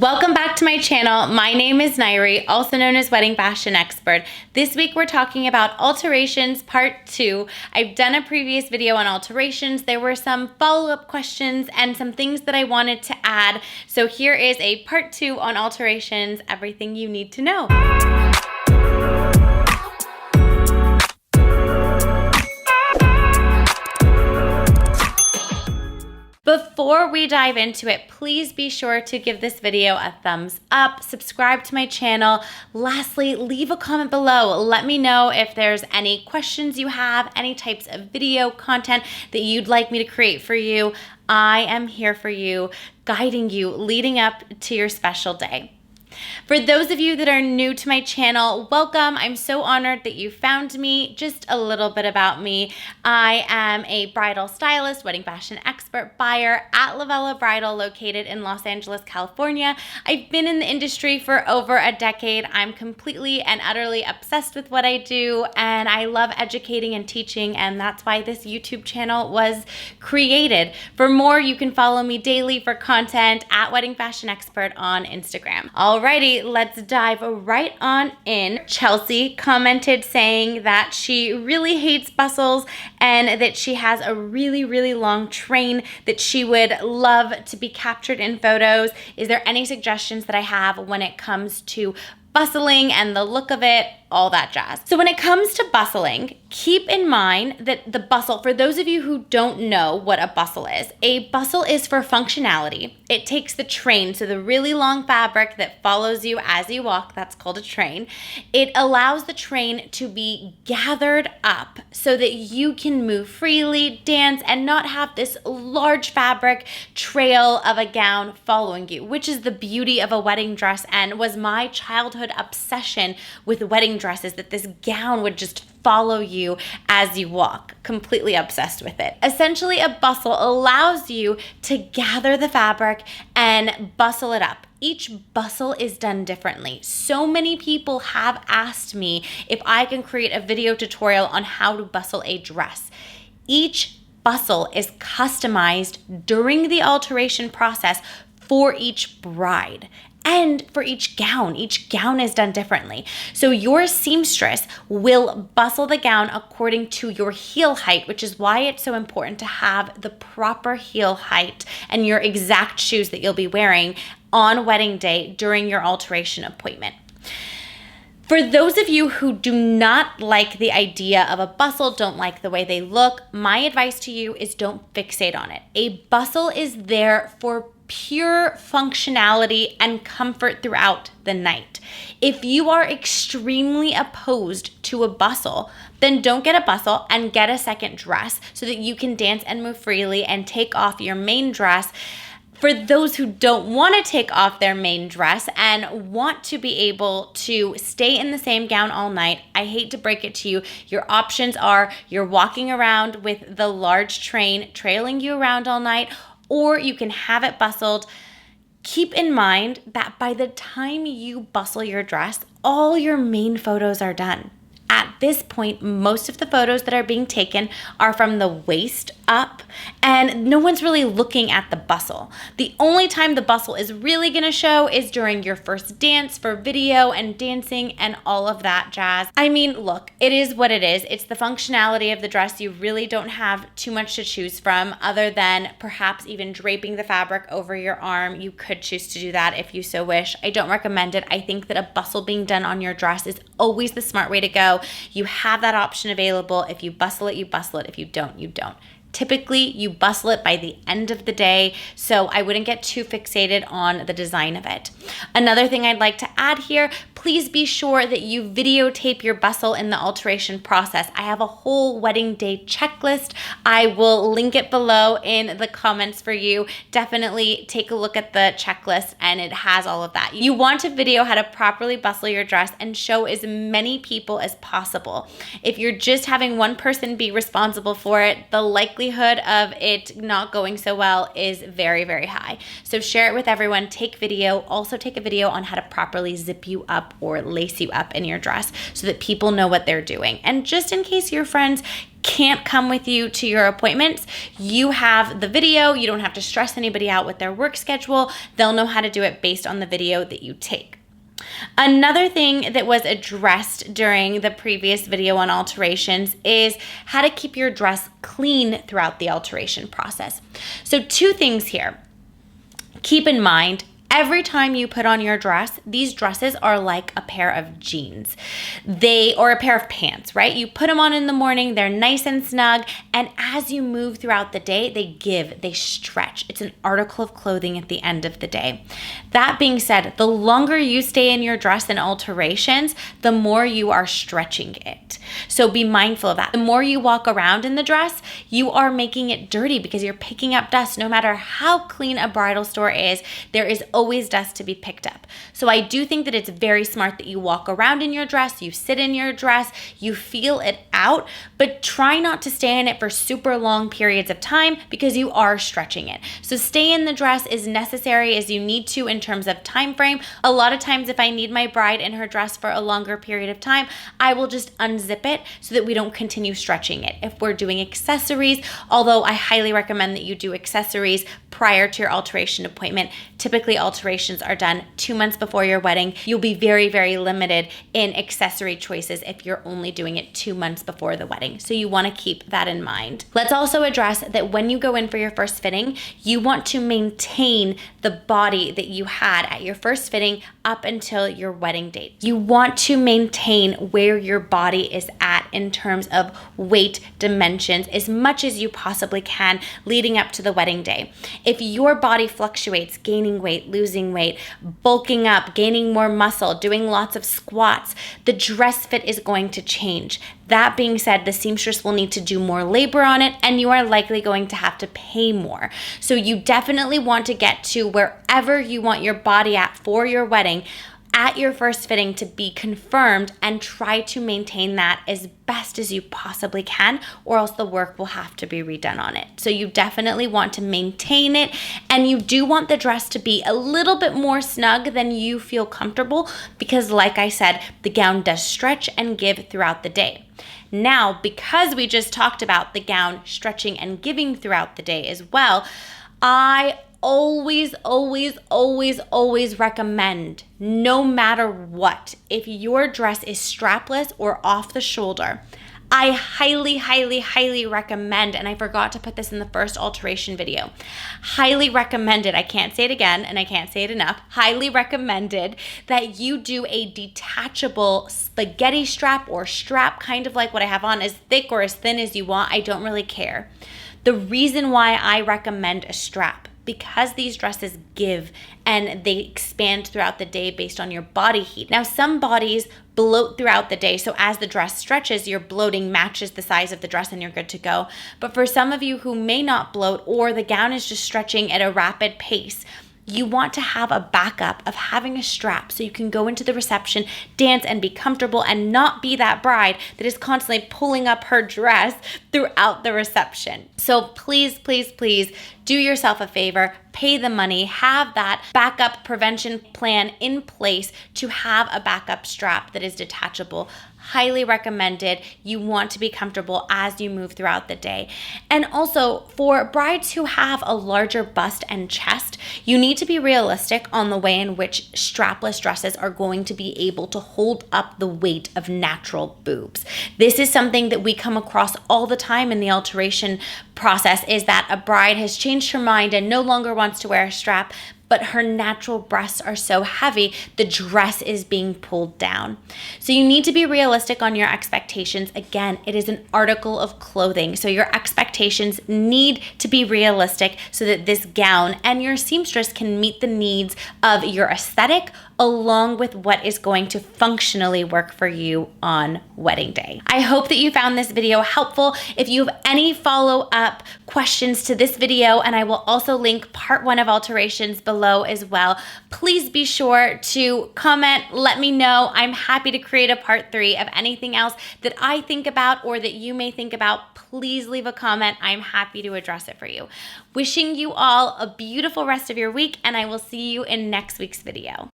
Welcome back to my channel. My name is Nayri, also known as Wedding Fashion Expert. This week we're talking about alterations part 2. I've done a previous video on alterations. There were some follow-up questions and some things that I wanted to add. So here is a part 2 on alterations, everything you need to know. Before we dive into it, please be sure to give this video a thumbs up, subscribe to my channel. Lastly, leave a comment below. Let me know if there's any questions you have, any types of video content that you'd like me to create for you. I am here for you, guiding you, leading up to your special day. For those of you that are new to my channel, welcome. I'm so honored that you found me. Just a little bit about me. I am a bridal stylist, wedding fashion expert, buyer at LOVELLA Bridal, located in Los Angeles, California. I've been in the industry for over a decade. I'm completely and utterly obsessed with what I do, and I love educating and teaching, and that's why this YouTube channel was created. For more, you can follow me daily for content at Wedding Fashion Expert on Instagram. Alrighty, let's dive right on in. Chelsea commented saying that she really hates bustles and that she has a really long train that she would love to be captured in photos. Is there any suggestions that I have when it comes to bustling and the look of it, all that jazz? So when it comes to bustling, keep in mind that the bustle, for those of you who don't know what a bustle is for functionality. It takes the train, so the really long fabric that follows you as you walk, that's called a train. It allows the train to be gathered up so that you can move freely, dance, and not have this large fabric trail of a gown following you, which is the beauty of a wedding dress and was my childhood obsession with wedding dresses, that this gown would just follow you as you walk. Completely obsessed with it. Essentially, a bustle allows you to gather the fabric and bustle it up. Each bustle is done differently. So many people have asked me if I can create a video tutorial on how to bustle a dress. Each bustle is customized during the alteration process for each bride. And for each gown is done differently. So your seamstress will bustle the gown according to your heel height, which is why it's so important to have the proper heel height and your exact shoes that you'll be wearing on wedding day during your alteration appointment. For those of you who do not like the idea of a bustle, don't like the way they look, my advice to you is don't fixate on it. A bustle is there for pure functionality and comfort throughout the night. If you are extremely opposed to a bustle, then don't get a bustle and get a second dress so that you can dance and move freely and take off your main dress. For those who don't want to take off their main dress and want to be able to stay in the same gown all night, I hate to break it to you, your options are you're walking around with the large train trailing you around all night, or you can have it bustled. Keep in mind that by the time you bustle your dress, all your main photos are done. At this point, most of the photos that are being taken are from the waist up, and no one's really looking at the bustle. The only time the bustle is really gonna show is during your first dance for video and dancing and all of that jazz. I mean, look, it is what it is. It's the functionality of the dress. You really don't have too much to choose from other than perhaps even draping the fabric over your arm. You could choose to do that if you so wish. I don't recommend it. I think that a bustle being done on your dress is always the smart way to go. You have that option available. If you bustle it, you bustle it. If you don't, you don't. Typically, you bustle it by the end of the day, so I wouldn't get too fixated on the design of it. Another thing I'd like to add here, please be sure that you videotape your bustle in the alteration process. I have a whole wedding day checklist. I will link it below in the comments for you. Definitely take a look at the checklist, and it has all of that. You want to video how to properly bustle your dress and show as many people as possible. If you're just having one person be responsible for it, the likelihood of it not going so well is very, very high. So share it with everyone, take video, also take a video on how to properly zip you up or lace you up in your dress so that people know what they're doing. And just in case your friends can't come with you to your appointments, you have the video. You don't have to stress anybody out with their work schedule. They'll know how to do it based on the video that you take. Another thing that was addressed during the previous video on alterations is how to keep your dress clean throughout the alteration process. So 2 things here. Keep in mind, every time you put on your dress, these dresses are like a pair of jeans. Or a pair of pants, right? You put them on in the morning, they're nice and snug, and as you move throughout the day, they stretch. It's an article of clothing at the end of the day. That being said, the longer you stay in your dress in alterations, the more you are stretching it. So be mindful of that. The more you walk around in the dress, you are making it dirty because you're picking up dust. No matter how clean a bridal store is, there is always dust to be picked up. So I do think that it's very smart that you walk around in your dress, you sit in your dress, you feel it out, but try not to stay in it for super long periods of time because you are stretching it. So stay in the dress as necessary as you need to in terms of time frame. A lot of times if I need my bride in her dress for a longer period of time, I will just unzip it so that we don't continue stretching it. If we're doing accessories, although I highly recommend that you do accessories prior to your alteration appointment, typically alterations are done 2 months before your wedding. You'll be very, very limited in accessory choices if you're only doing it 2 months before the wedding. So you want to keep that in mind. Let's also address that when you go in for your first fitting, you want to maintain the body that you had at your first fitting up until your wedding date. You want to maintain where your body is at in terms of weight, dimensions, as much as you possibly can leading up to the wedding day. If your body fluctuates, gaining weight, losing weight, bulking up, gaining more muscle, doing lots of squats, the dress fit is going to change. That being said, the seamstress will need to do more labor on it, and you are likely going to have to pay more. So you definitely want to get to wherever you want your body at for your wedding at your first fitting to be confirmed, and try to maintain that as best as you possibly can, or else the work will have to be redone on it. So you definitely want to maintain it, and you do want the dress to be a little bit more snug than you feel comfortable because, like I said, the gown does stretch and give throughout the day. Now, because we just talked about the gown stretching and giving throughout the day as well, I always recommend, no matter what, if your dress is strapless or off the shoulder, I highly recommend, and I forgot to put this in the first alteration video, highly recommended, I can't say it again and I can't say it enough, highly recommended that you do a detachable spaghetti strap or strap, kind of like what I have on, as thick or as thin as you want, I don't really care. The reason why I recommend a strap, because these dresses give and they expand throughout the day based on your body heat. Now, some bodies bloat throughout the day, so as the dress stretches, your bloating matches the size of the dress and you're good to go. But for some of you who may not bloat, or the gown is just stretching at a rapid pace, you want to have a backup of having a strap so you can go into the reception, dance, and be comfortable and not be that bride that is constantly pulling up her dress throughout the reception. So please do yourself a favor, pay the money, have that backup prevention plan in place to have a backup strap that is detachable. Highly recommended. You want to be comfortable as you move throughout the day. And also, for brides who have a larger bust and chest, you need to be realistic on the way in which strapless dresses are going to be able to hold up the weight of natural boobs. This is something that we come across all the time in the alteration process, is that a bride has changed her mind and no longer wants to wear a strap, but her natural breasts are so heavy, the dress is being pulled down. So you need to be realistic on your expectations. Again, it is an article of clothing, so your expectations need to be realistic so that this gown and your seamstress can meet the needs of your aesthetic along with what is going to functionally work for you on wedding day. I hope that you found this video helpful. If you have any follow-up questions to this video, and I will also link part 1 of alterations below as well, please be sure to comment, let me know. I'm happy to create a part 3 of anything else that I think about or that you may think about. Please leave a comment. I'm happy to address it for you. Wishing you all a beautiful rest of your week, and I will see you in next week's video.